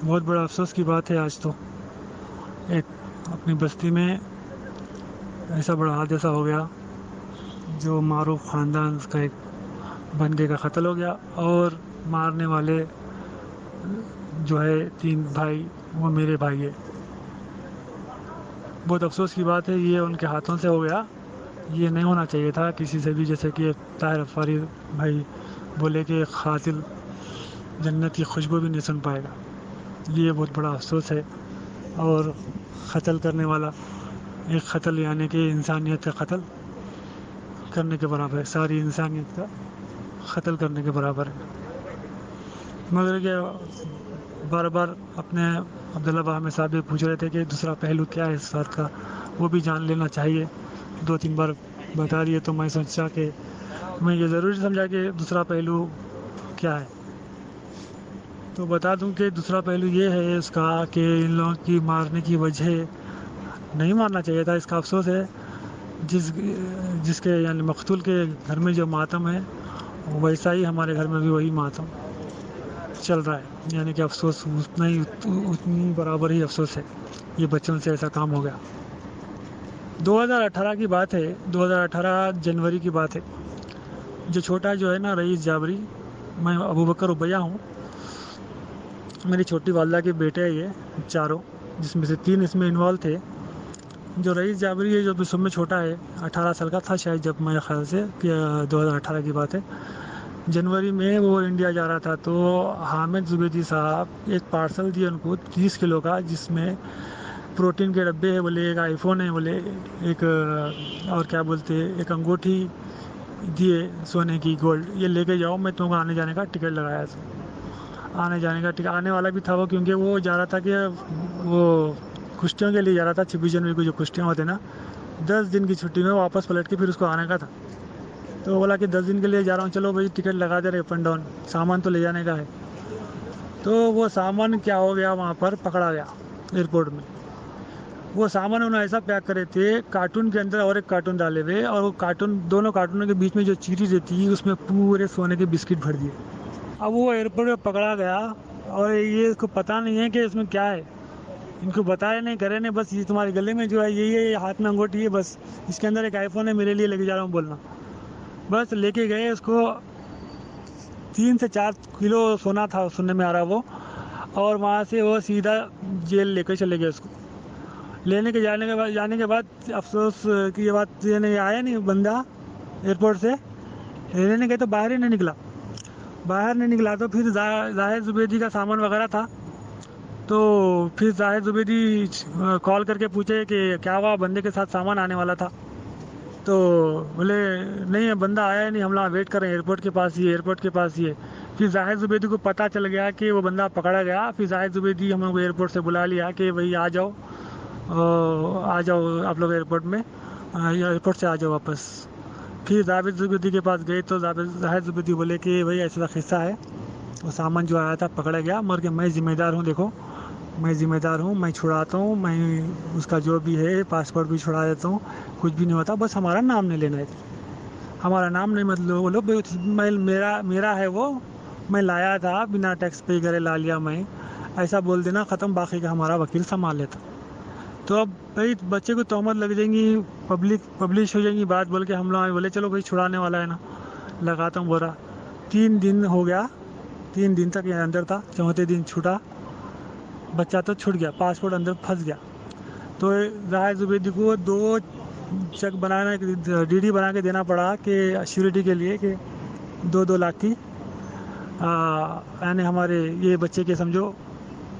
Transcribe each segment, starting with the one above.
बहुत बड़ा अफसोस की बात है आज तो। एक अपनी बस्ती में ऐसा बड़ा हादसा हो गया, जो मारूफ ख़ानदान का एक बंदे का कत्ल हो गया। और मारने वाले जो है तीन भाई, वो मेरे भाई है। बहुत अफसोस की बात है, ये उनके हाथों से हो गया। ये नहीं होना चाहिए था किसी से भी। जैसे कि ताहिर अफारी भाई बोले कि कातिल जन्नत की खुशबू भी नहीं सुन पाएगा। ये बहुत बड़ा अफसोस है। और कत्ल करने वाला एक कत्ल यानी कि इंसानियत का कत्ल करने के बराबर है, सारी इंसानियत का कत्ल करने के बराबर है। मगर ये बार बार अपने अब्दुल्ला बाहमी साहब भी पूछ रहे थे कि दूसरा पहलू क्या है इस बात का, वो भी जान लेना चाहिए। दो तीन बार बता दिए तो मैं सोचा कि मैं ये ज़रूरी समझा कि दूसरा पहलू क्या है। तो बता दूं कि दूसरा पहलू ये है इसका कि इन लोगों की मारने की वजह, नहीं मारना चाहिए था, इसका अफसोस है। जिस जिसके यानी मकतूल के घर में जो मातम है, वैसा ही हमारे घर में भी वही मातम चल रहा है। यानी कि अफसोस उतना ही, उतनी बराबर ही अफसोस है। ये बच्चों से ऐसा काम हो गया। 2018 की बात है, 2018 जनवरी की बात है। जो छोटा जो है ना रईस जाबरी, मैं अबू बकर उबैया हूँ, मेरी छोटी वालदा के बेटे हैं ये चारों, जिसमें से तीन इसमें इन्वॉल्व थे। जो रईस जाबरी है, जो भी सब में छोटा है, 18 साल का था शायद जब, मेरे ख्याल से कि 2018 की बात है। जनवरी में वो इंडिया जा रहा था, तो हामिद जुबैदी साहब एक पार्सल दिए उनको 30 किलो का, जिसमें प्रोटीन के डब्बे है बोले, एक आईफोन है बोले, एक और क्या बोलते हैं, एक अंगूठी दिए सोने की, गोल्ड, ये लेके जाओ, मैं तुमको आने जाने का टिकट लगाया था। आने जाने का टिकट, आने वाला भी था वो, क्योंकि वो जा रहा था कि वो कुश्तियों के लिए जा रहा था। 26 जनवरी को जो कुश्तियाँ होते ना, 10 दिन की छुट्टी में वापस पलट के फिर उसको आने का था। तो वो बोला कि 10 दिन के लिए जा रहा हूँ, चलो भाई टिकट लगा दे रहे अप एंड डाउन, सामान तो ले जाने का है। तो वो सामान क्या हो गया, वहाँ पर पकड़ा गया एयरपोर्ट में। वो सामान उन्होंने ऐसा पैक करे थे, कार्टून के अंदर और एक कार्टून डाले हुए, और वो कार्टून, दोनों कार्टूनों के बीच में जो चीरी रहती है, उसमें पूरे सोने के बिस्किट भर दिए। अब वो एयरपोर्ट में पकड़ा गया, और ये इसको पता नहीं है कि इसमें क्या है। इनको बताया नहीं, करे नहीं, बस ये तुम्हारे गले में जो है यही है, ये हाथ में अंगूठी है, बस इसके अंदर एक आईफोन है, मेरे लिए लेके जा रहा हूँ बोलना। बस लेके गए उसको। 3 से 4 किलो सोना था सुनने में आ रहा वो। और वहाँ से वो सीधा जेल लेकर चले गए उसको। लेने के जाने के बाद अफसोस की ये बात, ये नहीं आया नहीं बंदा एयरपोर्ट से। लेने गए तो बाहर ही नहीं निकला। बाहर नहीं निकला तो फिर जाहिर जुबैदी का सामान वगैरह था। तो फिर जाहिर जुबैदी कॉल करके पूछे कि क्या हुआ, बंदे के साथ सामान आने वाला था। तो बोले नहीं है, बंदा आया ही नहीं, हम लोग वेट कर रहे हैं, एयरपोर्ट के पास ही है, एयरपोर्ट के पास ही है। फिर जाहिर जुबैदी को पता चल गया कि वो बंदा पकड़ा गया। फिर जाहिर जुबैदी हम लोग एयरपोर्ट से बुला लिया कि भाई आ जाओ, आ जाओ आप लोग एयरपोर्ट में, एयरपोर्ट से आ जाओ वापस। फिर जावेद जुबैदी के पास गए तो जाहिर जुबैदी बोले कि भाई ऐसा किस्सा है, वो सामान जो आया था पकड़ा गया, मगर कि मैं ज़िम्मेदार हूँ, देखो मैं ज़िम्मेदार हूँ, मैं छुड़ाता हूँ, मैं उसका जो भी है पासपोर्ट भी छुड़ा देता हूँ, कुछ भी नहीं होता, बस हमारा नाम नहीं लेना है। हमारा नाम नहीं मत लो, बोलो भाई मैं, मेरा मेरा है वो, मैं लाया था, बिना टैक्स पे करे ला लिया मैं, ऐसा बोल देना, ख़त्म, बाकी का हमारा वकील संभाल लेता। तो अब भाई बच्चे को तहमत लग जाएंगी, पब्लिश हो जाएंगी बात, बोल के हम लोग बोले चलो भाई छुड़ाने वाला है ना, लगाता हूँ बोरा। 3 दिन हो गया, 3 दिन तक ये अंदर था, चौथे दिन छूटा। बच्चा तो छूट गया, पासपोर्ट अंदर फंस गया। तो जाहिर जुबैदी को 2 चेक बनाने, डीडी बना के देना पड़ा कि श्योरिटी के लिए, कि 2-2 लाख की, यानी हमारे ये बच्चे के समझो,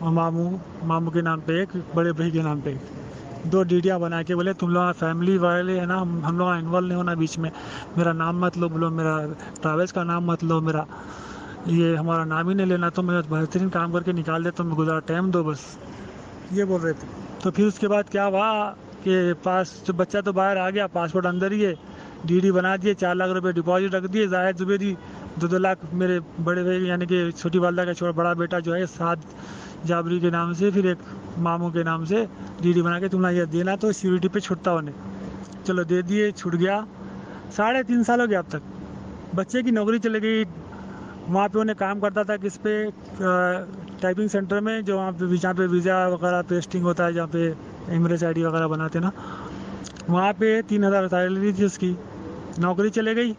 मामू मामू के नाम पे एक, बड़े भाई के नाम पे एक, 2 डीडियाँ बना के बोले तुम लोग फैमिली वाले है ना, हम लोग इन्वॉल्व नहीं होना बीच में, मेरा नाम मत लो, बोलो मेरा ट्रैवल्स का नाम मत लो, मेरा ये हमारा नाम ही नहीं लेना, तो मैं बेहतरीन काम करके निकाल देता हूँ, गुजारा टाइम दो बस, ये बोल रहे थे। तो फिर उसके बाद क्या हुआ कि पास तो बच्चा तो बाहर आ गया, पासपोर्ट अंदर ही है, डीडी बना दिए, 4 लाख रुपए डिपॉजिट रख दिए। जाहिर जुबैदी 2-2 लाख मेरे बड़े भाई यानी कि छोटी वालदा का छोटा बड़ा बेटा जो है साद जाबरी के नाम से, फिर एक मामू के नाम से डीडी बना के तुम्हारा ये देना, तो सिक्योरिटी पे छुटता होने, चलो दे दिए, छूट गया। 3.5 साल हो गया अब तक। बच्चे की नौकरी चली गई। वहाँ पे उन्हें काम करता था किस पे, टाइपिंग सेंटर में, जो वहाँ पे जहाँ पे वीज़ा वगैरह पेस्टिंग होता है, जहाँ पे एमरेज आईडी वगैरह बनाते हैं ना, वहाँ पे 3,000 सैलरी थी उसकी। नौकरी चले गई,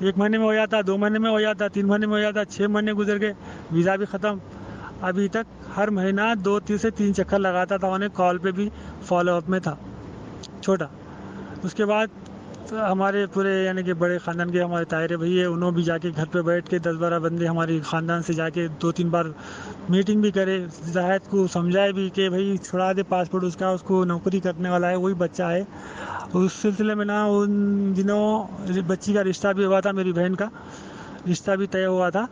1 महीने में हो जाता, 2 महीने में हो जाता, 3 महीने में हो जाता, 6 महीने गुजर गए, वीज़ा भी ख़त्म। अभी तक हर महीना 2 से 3 चक्कर लगाता था, उन्हें कॉल पे भी फॉलोअप में था छोटा। उसके बाद हमारे पूरे यानी कि बड़े ख़ानदान के हमारे तायरे भैया, उन्होंने भी जाके घर पे बैठ के 10-12 बंदे हमारे ख़ानदान से जाके 2-3 बार मीटिंग भी करे, जाहिद को समझाए भी कि भाई छुड़ा दे पासपोर्ट उसका, उसको नौकरी करने वाला है, वही बच्चा है। उस सिलसिले में ना उन दिनों बच्ची का रिश्ता भी हुआ था, मेरी बहन का रिश्ता भी तय हुआ था।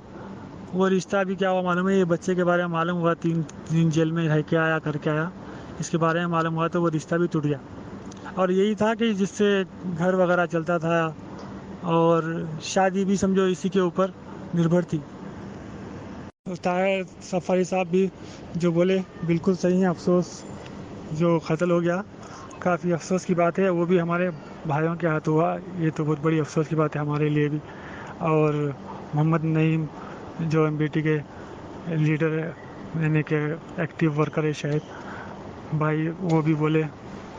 वो रिश्ता भी क्या हुआ मालूम है, ये बच्चे के बारे में मालूम हुआ, 3 दिन जेल में रह के आया, करके आया, इसके बारे में मालूम हुआ, तो वो रिश्ता भी टूट गया। और यही था कि जिससे घर वगैरह चलता था, और शादी भी समझो इसी के ऊपर निर्भर थी। तो ताहिर सफारी साहब भी जो बोले बिल्कुल सही है, अफसोस जो कत्ल हो गया, काफ़ी अफसोस की बात है। वो भी हमारे भाइयों के हाथ हुआ, ये तो बहुत बड़ी अफसोस की बात है हमारे लिए भी। और मोहम्मद नईम जो एमबीटी के लीडर यानी कि एक्टिव वर्कर है शायद भाई, वो भी बोले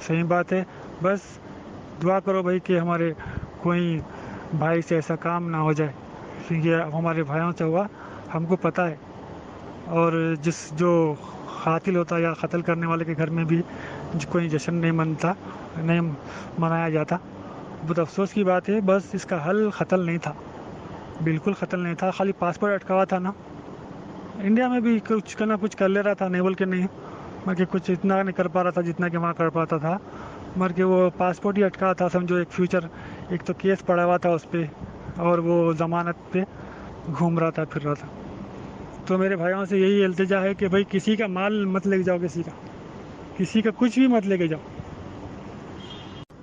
सही बात है। बस दुआ करो भाई कि हमारे कोई भाई से ऐसा काम ना हो जाए, क्योंकि हमारे भाइयों से हुआ, हमको पता है। और जिस जो कातिल होता या कत्ल करने वाले के घर में भी कोई जश्न नहीं मनाया जाता। बहुत अफसोस की बात है। बस इसका हल कत्ल नहीं था, बिल्कुल कत्ल नहीं था, खाली पासपोर्ट अटकावा था ना। इंडिया में भी कुछ करना कुछ कर ले रहा था, नहीं बोल के नहीं, मगर कुछ इतना नहीं कर पा रहा था जितना कि वहाँ कर पाता था, मगर के वो पासपोर्ट ही अटका था समझो। एक फ्यूचर, एक तो केस पड़ा हुआ था उस पर, और वो ज़मानत पे घूम रहा था, फिर रहा था। तो मेरे भाइयों से यही इल्तिजा है कि भाई किसी का माल मत लेके जाओ, किसी का कुछ भी मत लेके जाओ।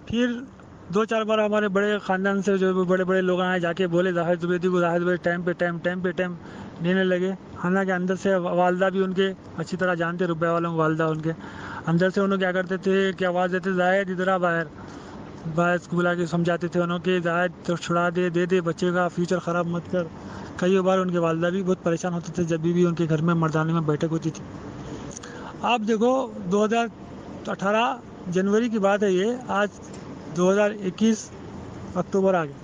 फिर 2-4 बार हमारे बड़े ख़ानदान से जो बड़े बड़े लोग आए, जाके बोले जाहिद जुबैदी को, जाहिद भाई टाइम पे टाइम देने लगे। हालांकि अंदर से वालदा भी उनके अच्छी तरह जानते, रुपये वालों को वालदा उनके अंदर से उन्होंने क्या करते थे कि आवाज़ देते, जाहिद इधर आ बाहर, बाहर को बुला के समझाते थे उन्होंने कि जाहिद तो छुड़ा दे बच्चे का फ्यूचर ख़राब मत कर। कई बार उनके वालदा भी बहुत परेशान होते थे जब भी उनके घर में मर्दाने में बैठक होती थी। आप देखो 2018 जनवरी की बात है ये, आज 2021 अक्टूबर आ गया,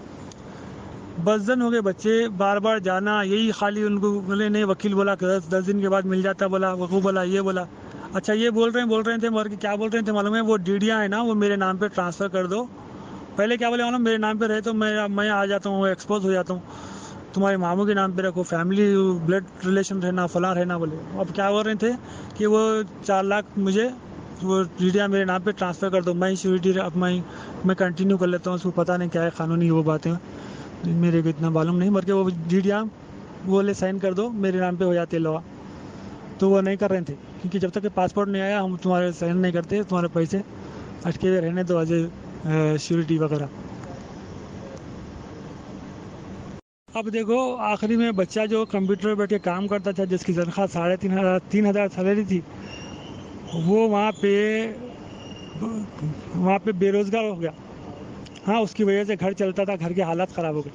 10 दिन हो गए। बच्चे बार बार जाना, यही खाली उनको बोले नहीं, वकील बोला 10 दिन के बाद मिल जाता, बोला वकू बोला, ये बोला। अच्छा ये बोल रहे थे, मगर क्या बोल रहे थे मालूम है, वो डीडियाँ है ना, वो मेरे नाम पे ट्रांसफ़र कर दो। पहले क्या बोले मालूम, मेरे नाम पे रहे तो मैं आ जाता हूँ, एक्सपोज हो जाता हूँ, तुम्हारे मामू के नाम पे रखो, फैमिली ब्लड रिलेशन रहना, फलां रहना बोले। अब क्या बोल रहे थे कि वो 4 लाख मुझे वो डीडियाँ मेरे नाम पे ट्रांसफ़र कर दो, मैं सिक्योरिटी अब मैं कंटिन्यू कर लेता हूँ। उसको पता नहीं क्या है कानूनी वो बातें, मेरे को इतना मालूम नहीं, मगर के वो डीडियाँ बोले साइन कर दो, मेरे नाम पे हो जाती है लॉ। तो वो नहीं कर रहे थे, क्योंकि जब तक कि पासपोर्ट नहीं आया हम तुम्हारे साइन नहीं करते, तुम्हारे पैसे अटके हुए रहने दो एज ए श्योरिटी वगैरह। अब देखो आखिरी में बच्चा जो कंप्यूटर पर बैठ के काम करता था, जिसकी तनख्वाह 3,500 सैलरी थी, वो वहाँ पे बेरोज़गार हो गया। हाँ, उसकी वजह से घर चलता था, घर के हालात ख़राब हो गए।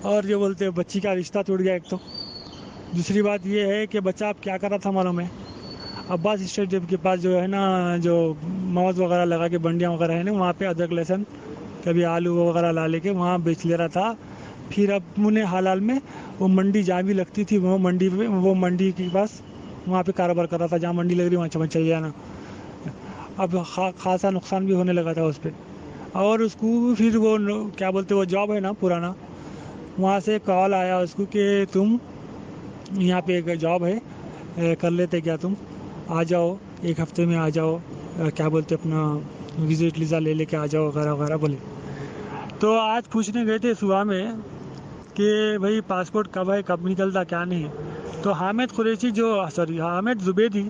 और जो बोलते हैं बच्ची का रिश्ता टूट गया एक तो। दूसरी बात ये है कि बच्चा अब क्या कर रहा था मालूम है, अब्बास स्टेडियम के पास जो है ना, जो मौज वगैरह लगा के बंडियाँ वगैरह है ना, वहाँ पे अदरक लहसुन कभी आलू वगैरह ला लेके वहाँ बेच ले रहा था। फिर अब उन्हें हाल में वो मंडी जहाँ भी लगती थी, वो मंडी के पास वहाँ पे कारोबार कर रहा था, जहाँ मंडी लग रही वहाँ चमच चाहिए ना। अब खासा नुकसान भी होने लगा था उस पर। और उसको फिर वो क्या बोलते, वो जॉब है ना पुराना, वहाँ से कॉल आया उसको कि तुम यहाँ पे एक जॉब है, कर लेते क्या, तुम आ जाओ, 1 हफ्ते में आ जाओ, क्या बोलते अपना विजिट वीज़ा ले लेके आ जाओ वगैरह वगैरह बोले। तो आज पूछने गए थे सुबह में कि भाई पासपोर्ट कब है, कब निकलता, क्या नहीं है। तो हामिद जुबैदी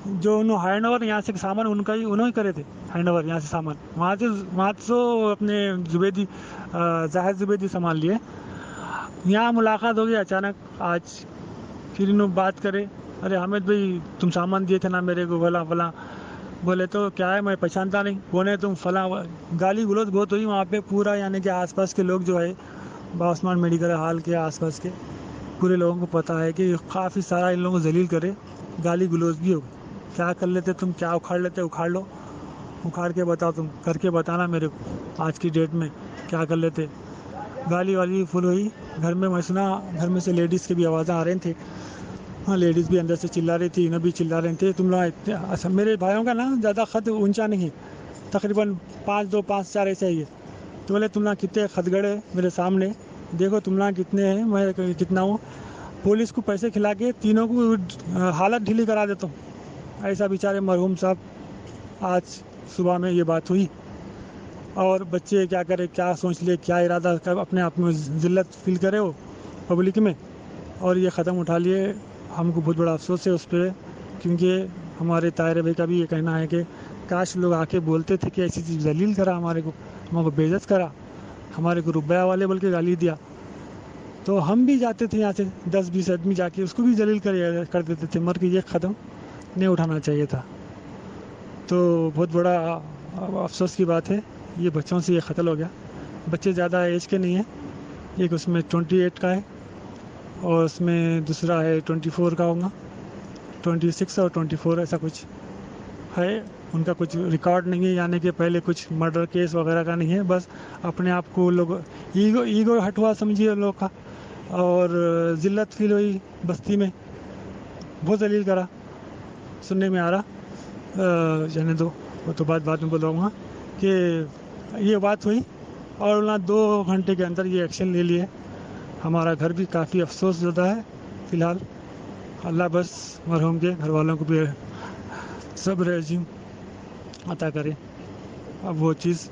जो उन्होंने हैंड ओवर यहाँ से सामान उन्होंने करे थे, हैंड ओवर यहाँ से सामान वहाँ से अपने जुबैदी जाहिद जुबैदी सामान लिए। यहाँ मुलाकात हो गई अचानक आज। फिर इन्होंने बात करे, अरे हामिद भाई तुम सामान दिए थे ना मेरे को, फला फला। बोले तो क्या है, मैं पहचानता नहीं, बोले तुम फला। गाली गलौज बहुत हुई वहाँ पे पूरा, यानी कि आसपास के लोग जो है बाउस्मान मेडिकल हॉल के आसपास के पूरे लोगों को पता है कि काफ़ी सारा इन लोगों को जलील करे, गाली गलौज भी हो। क्या कर लेते तुम, क्या उखाड़ लेते उखाड़ लो, उखाड़ के बताओ, तुम करके बताना मेरे को आज की डेट में क्या कर लेते। गाली वाली फुल हुई घर में। मैं सुना घर में से लेडीज़ की भी आवाज़ें आ रही थी। हाँ, लेडीज़ भी अंदर से चिल्ला रही थी, इन्हें भी चिल्ला रहे थे, तुम लोग इतने अच्छा। मेरे भाइयों का ना ज़्यादा खत ऊंचा नहीं है, तकरीबन 5-2 5-4 ऐसे ही है। तो बोले तुम लोग कितने खतगड़े मेरे सामने, देखो तुम लोग कितने हैं, मैं कितना हूँ। पुलिस को पैसे खिला के तीनों को हालत ढीली करा देता हूँ। ऐसा बेचारे मरहूम साहब आज सुबह में ये बात हुई। और बच्चे क्या करे, क्या सोच ले, क्या इरादा कर, अपने आप में जिल्लत फील करे वो पब्लिक में, और ये क़दम उठा लिए। हमको बहुत बड़ा अफसोस है उस पर, क्योंकि हमारे ताहिर भाई का भी ये कहना है कि काश लोग आके बोलते थे कि ऐसी चीज़ जलील करा हमारे को बेइज्जत करा, हमारे को रुपया वाले बोल के गाली दिया, तो हम भी जाते थे यहाँ से 10-20 आदमी जाके उसको भी जलील कर देते थे, मगर ये क़दम नहीं उठाना चाहिए था। तो बहुत बड़ा अफसोस की बात है, ये बच्चों से ये क़त्ल हो गया। बच्चे ज़्यादा एज के नहीं हैं, एक उसमें 28 का है और उसमें दूसरा है 24 का होगा, 26 और 24 ऐसा कुछ है। उनका कुछ रिकॉर्ड नहीं है, यानी कि पहले कुछ मर्डर केस वगैरह का नहीं है, बस अपने आप को लोग ईगो हटवा समझिए लोग का, और जिल्लत फील हुई बस्ती में, बहुत जलील करा सुनने में आ रहा। जाने दो, वो तो बाद में बोलूँगा कि ये बात हुई और ना 2 घंटे के अंदर ये एक्शन ले लिए। हमारा घर भी काफ़ी अफसोस ज़्यादा है फ़िलहाल। अल्लाह बस मरहूम के घर वालों को भी सब्र अजीम अता करे। अब वो चीज़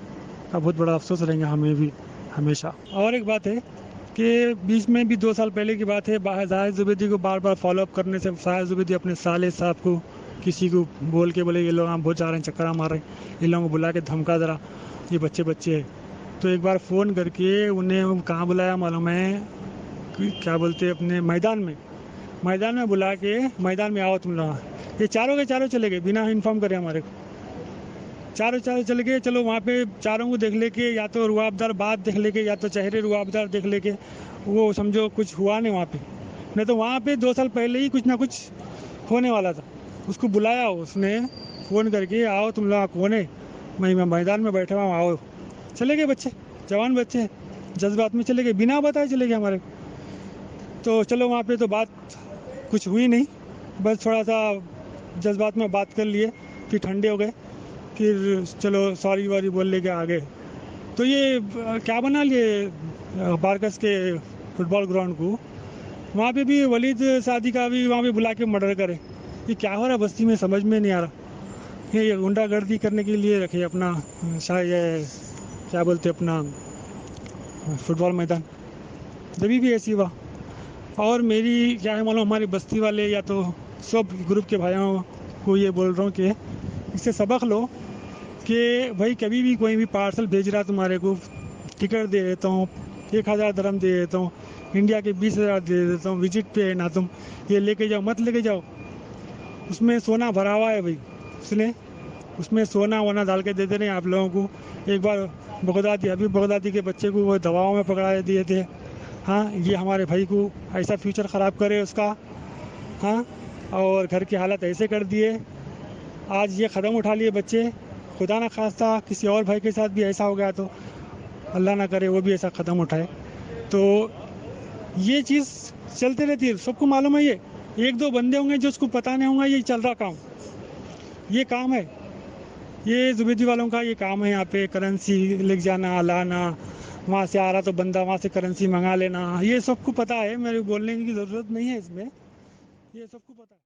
का बहुत बड़ा अफसोस रहेंगे हमें भी हमेशा। और एक बात है कि बीच में भी 2 साल पहले की बात है, जाहिद ज़ुबैदी को बार बार फॉलोअप करने से जाहिद ज़ुबैदी अपने साले साहब को किसी को बोल के बोले ये लोग हम बहुत जा रहे हैं, चक्कर मार रहे हैं, इन लोगों को बुला के धमका ज़रा, ये बच्चे है। तो एक बार फ़ोन करके उन्हें कहाँ बुलाया मालूम है, क्या बोलते हैं, अपने मैदान में बुला के, मैदान में आओ तुम लोग। ये चारों के चारों चले गए बिना इन्फॉर्म करे हमारे को, चारों चले गए। चलो वहाँ पे चारों को देख लेके, या तो रुआबदार बात देख लेके, या तो चेहरे रुआबदार देख लेके, वो समझो कुछ हुआ नहीं वहाँ पे। नहीं तो वहाँ पे 2 साल पहले ही कुछ ना कुछ होने वाला था। उसको बुलाया उसने फ़ोन करके, आओ तुम लोग कौन है, मैं मैदान में बैठा हुआ, आओ। चले गए बच्चे, जवान बच्चे जज्बात में चले गए, बिना बताए चले गए हमारे। तो चलो वहाँ पे तो बात कुछ हुई नहीं, बस थोड़ा सा जज्बात में बात कर लिए, फिर ठंडे हो गए, फिर चलो सॉरी वारी बोल लेके आ गए। तो ये क्या बना लिए बारकस के फुटबॉल ग्राउंड को, वहाँ पे भी वलीद शादी का भी वहाँ पे बुला के मर्डर करे। ये क्या हो रहा है बस्ती में, समझ में नहीं आ रहा। ये गुंडागर्दी करने के लिए रखे अपना शायद ये क्या बोलते अपना फुटबॉल मैदान, जब भी ऐसी हुआ। और मेरी क्या है मालूम, हमारी बस्ती वाले या तो सब ग्रुप के भाइयों को ये बोल रहा हूँ कि इससे सबक लो कि भाई कभी भी कोई भी पार्सल भेज रहा तुम्हारे को, टिकट दे देता हूँ, 1000 दरम दे देता हूँ, इंडिया के 20,000 दे देता हूँ, विजिट पे है ना, तुम ये लेके जाओ, मत लेके जाओ। उसमें सोना भरा हुआ है भाई, उसमें सोना वोना डाल के देते नहीं आप लोगों को। एक बार बगदादी के बच्चे को वो दवाओं में पकड़ा दिए थे। हाँ, ये हमारे भाई को ऐसा फ्यूचर ख़राब करे उसका। हाँ, और घर की हालत ऐसे कर दिए। आज ये क़दम उठा लिए बच्चे, खुदा ना खास्ता किसी और भाई के साथ भी ऐसा हो गया तो अल्लाह ना करे वो भी ऐसा क़दम उठाए। तो ये चीज़ चलते रहती है, सबको मालूम है। ये 1-2 बंदे होंगे जो उसको पता नहीं होगा ये चल रहा काम, ये काम है, ये ज़ुबैदी वालों का ये काम है। यहाँ पे करेंसी ले जाना लाना, वहाँ से आ रहा तो बंदा वहाँ से करेंसी मंगा लेना, ये सबको पता है, मेरे बोलने की ज़रूरत नहीं है इसमें, ये सबको पता है।